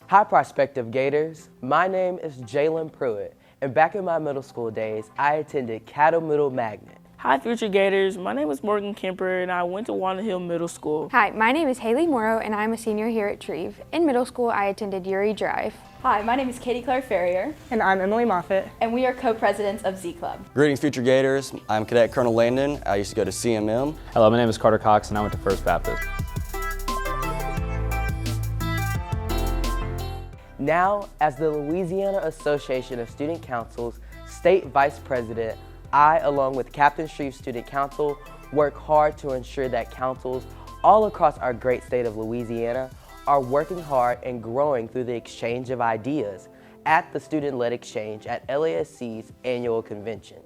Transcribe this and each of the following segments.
Hi prospective Gators, my name is Jalen Pruitt, and back in my middle school days, I attended Cattle Middle Magnet. Hi future Gators, my name is Morgan Kemper and I went to Walnut Hill Middle School. Hi, my name is Haley Morrow and I'm a senior here at Shreve. In middle school, I attended Uri Drive. Hi, my name is Katie Claire Ferrier. And I'm Emily Moffitt. And we are co-presidents of Z Club. Greetings future Gators, I'm Cadet Colonel Landon. I used to go to CMM. Hello, my name is Carter Cox and I went to First Baptist. Now, as the Louisiana Association of Student Council's State Vice President, I, along with Captain Shreve Student Council, work hard to ensure that councils all across our great state of Louisiana are working hard and growing through the exchange of ideas at the Student-Led Exchange at LASC's annual convention.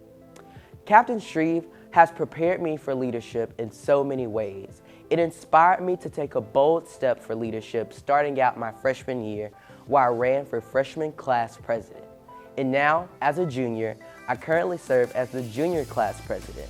Captain Shreve has prepared me for leadership in so many ways. It inspired me to take a bold step for leadership starting out my freshman year where I ran for freshman class president. And now, as a junior, I currently serve as the junior class president.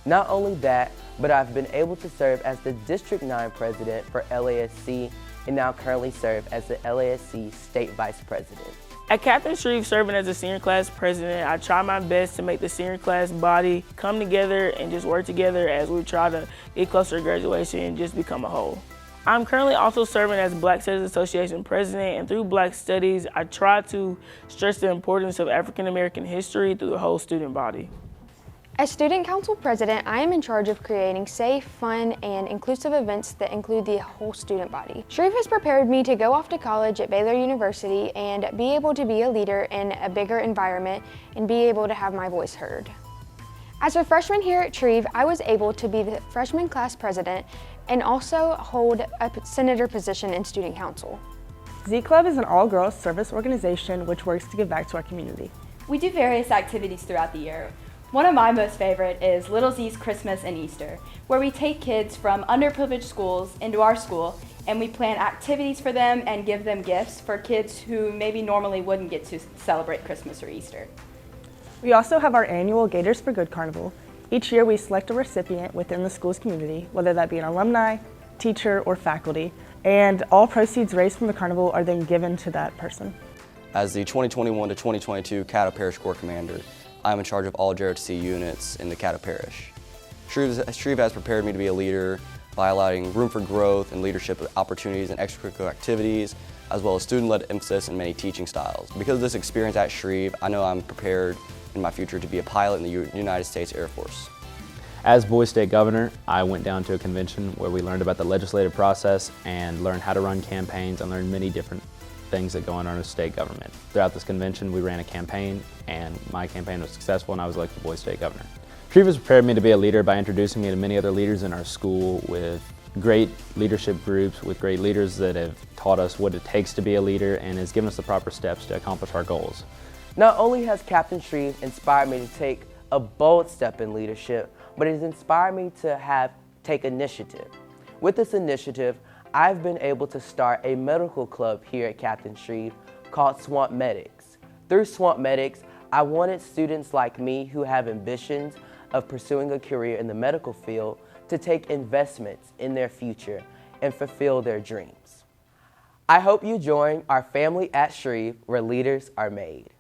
Not only that, but I've been able to serve as the District 9 president for LASC and now currently serve as the LASC State Vice President. At Captain Shreve serving as the senior class president, I try my best to make the senior class body come together and just work together as we try to get closer to graduation and just become a whole. I'm currently also serving as Black Studies Association president, and through Black Studies, I try to stress the importance of African American history through the whole student body. As Student Council President, I am in charge of creating safe, fun, and inclusive events that include the whole student body. Shreve has prepared me to go off to college at Baylor University and be able to be a leader in a bigger environment and be able to have my voice heard. As a freshman here at Shreve, I was able to be the freshman class president and also hold a senator position in Student Council. Z Club is an all-girls service organization which works to give back to our community. We do various activities throughout the year. One of my most favorite is Little Z's Christmas and Easter, where we take kids from underprivileged schools into our school and we plan activities for them and give them gifts for kids who maybe normally wouldn't get to celebrate Christmas or Easter. We also have our annual Gators for Good Carnival. Each year we select a recipient within the school's community, whether that be an alumni, teacher, or faculty, and all proceeds raised from the carnival are then given to that person. As the 2021 to 2022 Caddo Parish Corps Commander, I'm in charge of all JRTC units in the Caddo Parish. Shreve has prepared me to be a leader by allowing room for growth and leadership opportunities and extracurricular activities, as well as student-led emphasis and many teaching styles. Because of this experience at Shreve, I know I'm prepared in my future to be a pilot in the United States Air Force. As Boise State Governor, I went down to a convention where we learned about the legislative process and learned how to run campaigns and learned many different things that go on in our state government. Throughout this convention, we ran a campaign and my campaign was successful and I was elected Boise State Governor. Shreve has prepared me to be a leader by introducing me to many other leaders in our school with great leadership groups, with great leaders that have taught us what it takes to be a leader and has given us the proper steps to accomplish our goals. Not only has Captain Shreve inspired me to take a bold step in leadership, but it has inspired me to take initiative. With this initiative, I've been able to start a medical club here at Captain Shreve called Swamp Medics. Through Swamp Medics, I wanted students like me who have ambitions of pursuing a career in the medical field to take investments in their future and fulfill their dreams. I hope you join our family at Shreve where leaders are made.